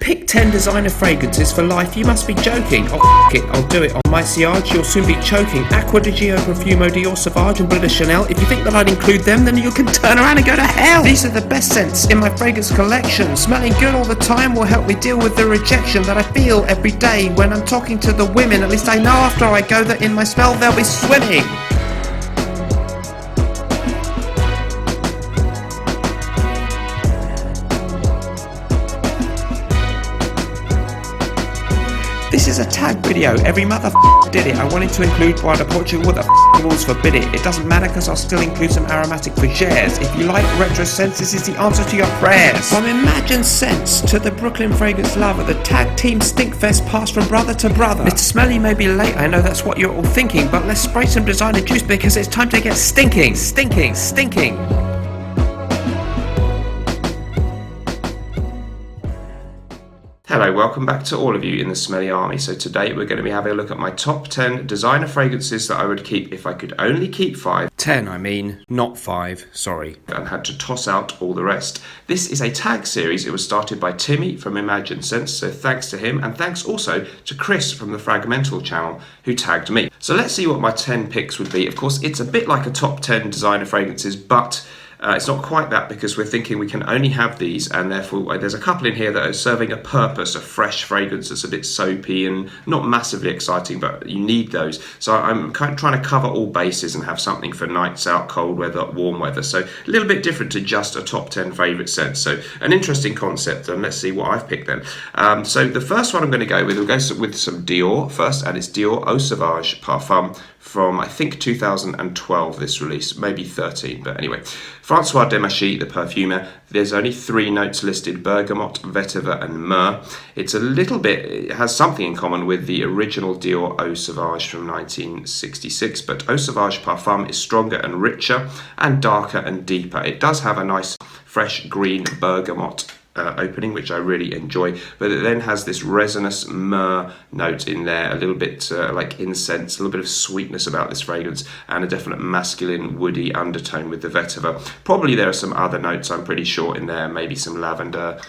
Pick 10 designer fragrances for life, you must be joking. Oh, f*** it, I'll do it on my sillage, you'll soon be choking. Aqua, Dior Profumo, Dior Sauvage and British Chanel. If you think that I'd include them, then you can turn around and go to hell. These are the best scents in my fragrance collection. Smelling good all the time will help me deal with the rejection that I feel every day when I'm talking to the women. At least I know after I go that in my smell they'll be swimming. This is a tag video, every mother did it. I wanted to include Wild Portugal, the rules forbid it. It doesn't matter because I'll still include some aromatic fougères. If you like retro scents, this is the answer to your prayers. From Imagine Scents to the Brooklyn Fragrance Lover, the tag team Stinkfest passed from brother to brother. Mr. Smelly may be late, I know that's what you're all thinking, but let's spray some designer juice because it's time to get stinking, stinking, stinking. Hello, welcome back to all of you in the Smelly Army. So today we're going to be having a look at my top 10 designer fragrances that I would keep if I could only keep 5. 10 I mean, not 5, sorry. And had to toss out all the rest. This is a tag series. It was started by Timmy from Imagine Scents, so thanks to him, and thanks also to Chris from the FRAGMENTAL channel who tagged me. So let's see what my 10 picks would be. Of course, it's a bit like a top 10 designer fragrances, but it's not quite that because we're thinking we can only have these, and therefore there's a couple in here that are serving a purpose, a fresh fragrance that's a bit soapy and not massively exciting, but you need those. So I'm kind of trying to cover all bases and have something for nights out, cold weather, warm weather. So a little bit different to just a top 10 favourite scent. So an interesting concept, and let's see what I've picked then. So the first one I'm going to go with, we'll go with some Dior first, and it's Dior Eau Sauvage Parfum from I think 2012 this release, maybe 13, but anyway. François De Givenchy, the perfumer. There's only 3 notes listed: bergamot, vetiver and myrrh. It's a little bit, it has something in common with the original Dior Eau Sauvage from 1966, but Eau Sauvage Parfum is stronger and richer and darker and deeper. It does have a nice fresh green bergamot opening, which I really enjoy, but it then has this resinous myrrh note in there, a little bit like incense, a little bit of sweetness about this fragrance, and a definite masculine woody undertone with the vetiver. Probably there are some other notes, I'm pretty sure, in there, maybe some lavender.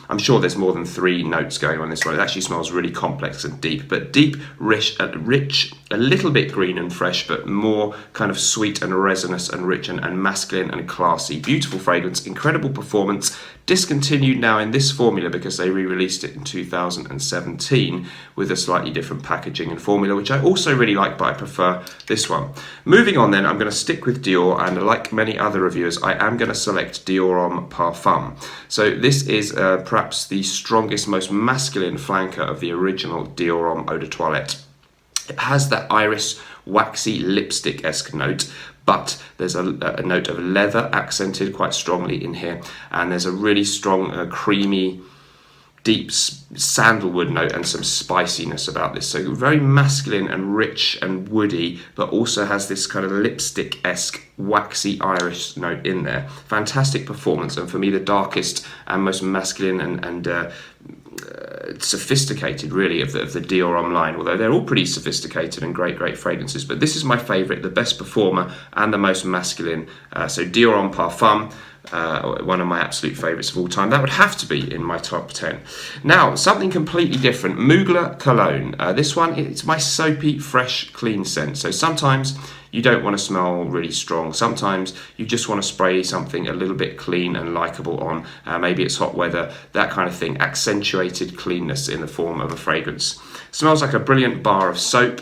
I'm sure there's more than 3 notes going on this one. It actually smells really complex and deep, but deep, rich, a little bit green and fresh, but more kind of sweet and resinous and rich and masculine and classy. Beautiful fragrance, incredible performance. Discontinued now in this formula because they re-released it in 2017 with a slightly different packaging and formula, which I also really like, but I prefer this one. Moving on then, I'm going to stick with Dior, and like many other reviewers, I am going to select Dior Homme Parfum. So this is perhaps the strongest, most masculine flanker of the original Dior Homme Eau de Toilette. It has that iris, waxy, lipstick-esque note, but there's a note of leather accented quite strongly in here, and there's a really strong, creamy, deep sandalwood note and some spiciness about this. So very masculine and rich and woody, but also has this kind of lipstick-esque waxy iris note in there. Fantastic performance, and for me the darkest and most masculine and sophisticated really of the Dior Homme line, although they're all pretty sophisticated and great fragrances, but this is my favourite, the best performer and the most masculine. So Dior Homme Parfum, one of my absolute favourites of all time. That would have to be in my top 10. Now, something completely different, Mugler Cologne. This one, it's my soapy, fresh, clean scent. So sometimes you don't want to smell really strong. Sometimes you just want to spray something a little bit clean and likeable on. Maybe it's hot weather, that kind of thing. Accentuated cleanness in the form of a fragrance. Smells like a brilliant bar of soap.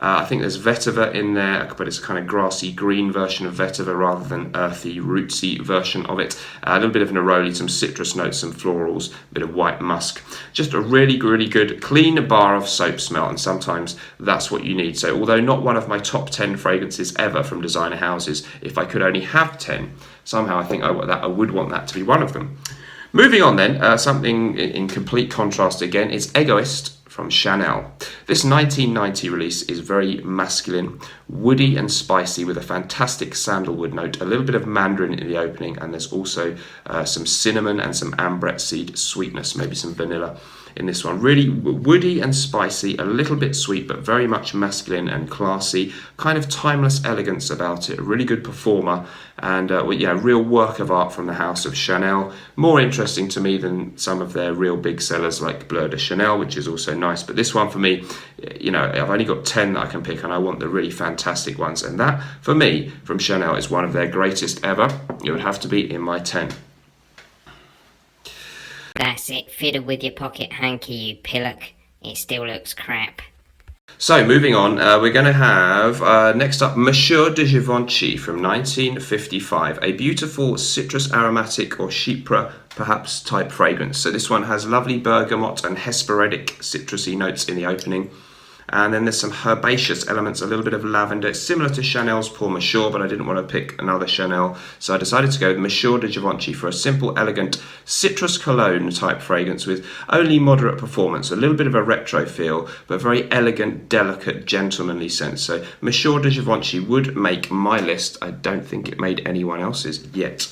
I think there's vetiver in there, but it's a kind of grassy green version of vetiver rather than earthy, rootsy version of it. A little bit of neroli, some citrus notes, some florals, a bit of white musk. Just a really good, clean bar of soap smell, and sometimes that's what you need. So although not one of my top 10 fragrances ever from designer houses, if I could only have 10, somehow I think I would want that to be one of them. Moving on then, something in complete contrast again, it's Egoiste from Chanel. This 1990 release is very masculine, woody and spicy with a fantastic sandalwood note, a little bit of mandarin in the opening, and there's also some cinnamon and some ambrette seed sweetness, maybe some vanilla in this one. Really woody and spicy, a little bit sweet, but very much masculine and classy. Kind of timeless elegance about it. A really good performer, and real work of art from the house of Chanel. More interesting to me than some of their real big sellers like Bleu de Chanel, which is also nice. But this one for me, I've only got 10 that I can pick, and I want the really fantastic ones. And that, for me, from Chanel is one of their greatest ever. It would have to be in my 10. That's it, fiddle with your pocket hanky, you pillock. It still looks crap. So, moving on, we're going to have, next up, Monsieur De Givenchy from 1955. A beautiful citrus aromatic or chypre, perhaps, type fragrance. So this one has lovely bergamot and hesperidic citrusy notes in the opening. And then there's some herbaceous elements, a little bit of lavender. It's similar to Chanel's Pour Monsieur, but I didn't want to pick another Chanel. So I decided to go with Monsieur De Givenchy for a simple, elegant citrus cologne type fragrance with only moderate performance. A little bit of a retro feel, but very elegant, delicate, gentlemanly scent. So Monsieur De Givenchy would make my list. I don't think it made anyone else's yet.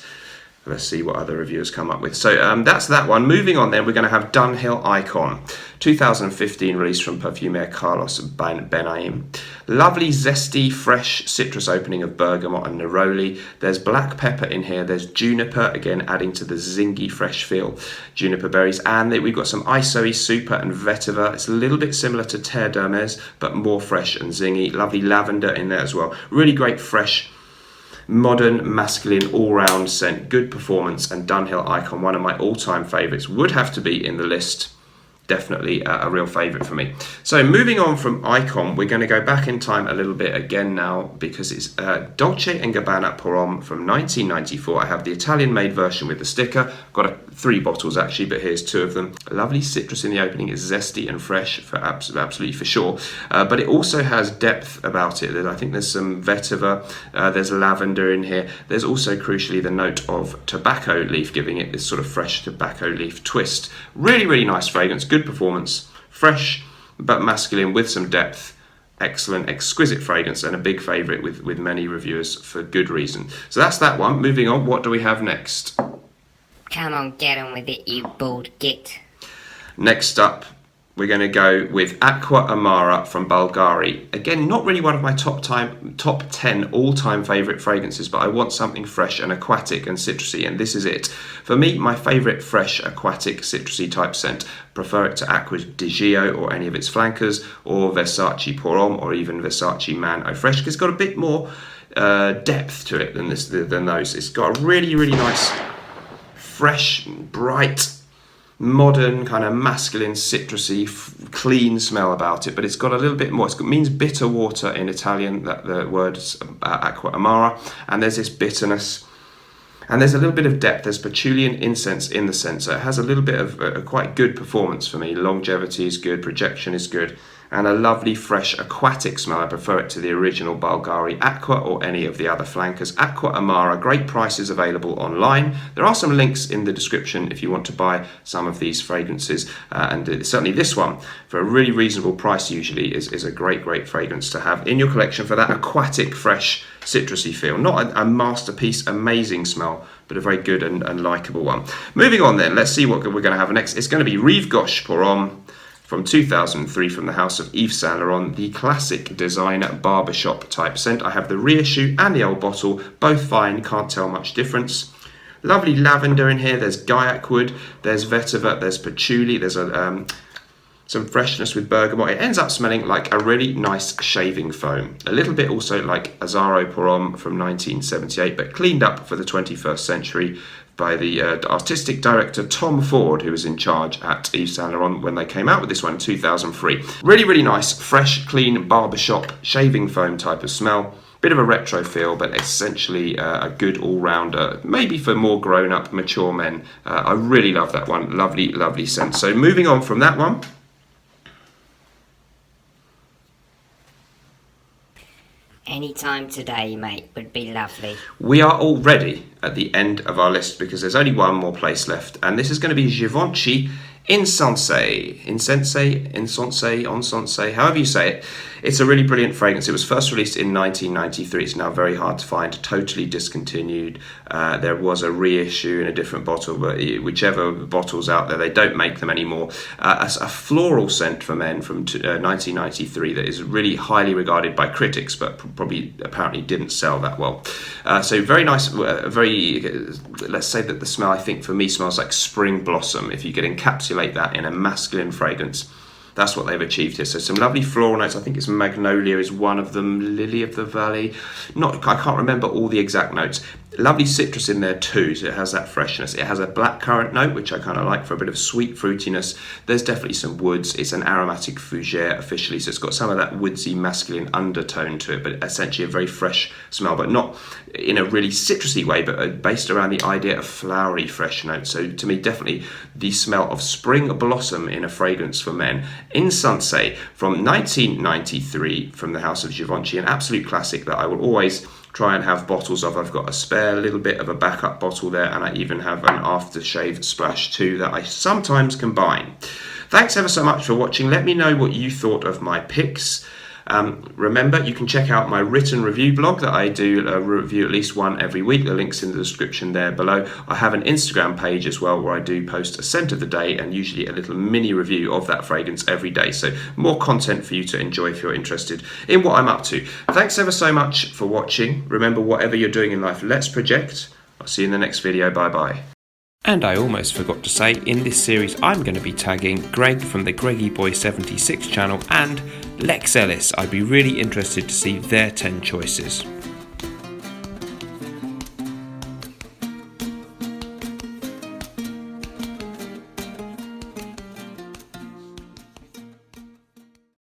Let's see what other reviewers come up with. So that's that one. Moving on then, we're going to have Dunhill Icon. 2015 release from perfumer Carlos Benaim. Lovely, zesty, fresh citrus opening of bergamot and neroli. There's black pepper in here. There's juniper, again adding to the zingy fresh feel. Juniper berries. And we've got some isoe, super and vetiver. It's a little bit similar to Terre d'Hermès, but more fresh and zingy. Lovely lavender in there as well. Really great, fresh, modern, masculine, all-round scent. Good performance, and Dunhill Icon, one of my all-time favourites, would have to be in the list. Definitely a real favourite for me. So moving on from Icon, we're going to go back in time a little bit again now, because it's Dolce & Gabbana Pour Homme from 1994. I have the Italian-made version with the sticker. Got 3 bottles actually, but here's 2 of them. A lovely citrus in the opening. It's zesty and fresh, for absolutely for sure. But it also has depth about it. I think there's some vetiver, there's lavender in here. There's also, crucially, the note of tobacco leaf, giving it this sort of fresh tobacco leaf twist. Really, really nice fragrance. Good performance, fresh but masculine with some depth. Excellent, exquisite fragrance, and a big favourite with many reviewers for good reason. So that's that one. Moving on, what do we have next? Come on, get on with it, you bald git. Next up, we're going to go with Aqua Amara from Bvlgari. Again, not really one of my top 10 all-time favourite fragrances, but I want something fresh and aquatic and citrusy, and this is it. For me, my favourite fresh, aquatic, citrusy type scent. Prefer it to Aqua's Di Gio or any of its flankers, or Versace Pour Homme, or even Versace Man Eau Fraiche, because it's got a bit more depth to it than those. It's got a really, really nice, fresh, bright, modern, kind of masculine, citrusy, clean smell about it, but it's got a little bit more. It means bitter water in Italian, that the word's Aqua Amara, and there's this bitterness, and there's a little bit of depth. There's patchouli and incense in the scent, so it has a little bit of a quite good performance for me. Longevity is good, projection is good, and a lovely, fresh, aquatic smell. I prefer it to the original Bvlgari Aqua or any of the other flankers. Aqua Amara, great prices available online. There are some links in the description if you want to buy some of these fragrances, and certainly this one, for a really reasonable price usually, is a great, great fragrance to have in your collection for that aquatic, fresh, citrusy feel. Not a masterpiece, amazing smell, but a very good and likeable one. Moving on then, let's see what we're going to have next. It's going to be Rive Gauche Pour Homme from 2003 from the house of Yves Saint Laurent, the classic designer barbershop type scent. I have the reissue and the old bottle, both fine, can't tell much difference. Lovely lavender in here, there's gaiac wood, there's vetiver, there's patchouli, there's some freshness with bergamot. It ends up smelling like a really nice shaving foam. A little bit also like Azzaro Pour Homme from 1978, but cleaned up for the 21st century by the artistic director Tom Ford, who was in charge at Yves Saint Laurent when they came out with this one in 2003. Really, really nice, fresh, clean barbershop shaving foam type of smell. Bit of a retro feel, but essentially a good all-rounder, maybe for more grown-up, mature men. I really love that one. Lovely, lovely scent. So moving on from that one. Any time today, mate, would be lovely. We are already at the end of our list because there's only one more place left, and this is going to be Givenchy Insense, however you say it. It's a really brilliant fragrance. It was first released in 1993. It's now very hard to find, totally discontinued. There was a reissue in a different bottle, but whichever bottle's out there, they don't make them anymore. A floral scent for men from 1993 that is really highly regarded by critics, but probably apparently didn't sell that well. So very nice, let's say that the smell, I think for me, smells like spring blossom. If you could encapsulate that in a masculine fragrance, that's what they've achieved here. So some lovely floral notes. I think it's magnolia is one of them, lily of the valley. I can't remember all the exact notes. Lovely citrus in there too, so it has that freshness. It has a blackcurrant note, which I kind of like for a bit of sweet fruitiness. There's definitely some woods. It's an aromatic fougere officially, so it's got some of that woodsy masculine undertone to it, but essentially a very fresh smell, but not in a really citrusy way, but based around the idea of flowery fresh notes. So to me, definitely the smell of spring blossom in a fragrance for men. Insense from 1993 from the house of Givenchy, an absolute classic that I will always try and have bottles of. I've got a spare little bit of a backup bottle there, and I even have an aftershave splash too that I sometimes combine. Thanks ever so much for watching. Let me know what you thought of my picks. Remember, you can check out my written review blog that I do review at least one every week. The link's in the description there below. I have an Instagram page as well where I do post a scent of the day and usually a little mini review of that fragrance every day. So more content for you to enjoy if you're interested in what I'm up to. Thanks ever so much for watching. Remember, whatever you're doing in life, let's project. I'll see you in the next video. Bye bye. And I almost forgot to say, in this series I'm going to be tagging Greg from the Greggy Boy 76 channel and Lex Ellis. I'd be really interested to see their 10 choices.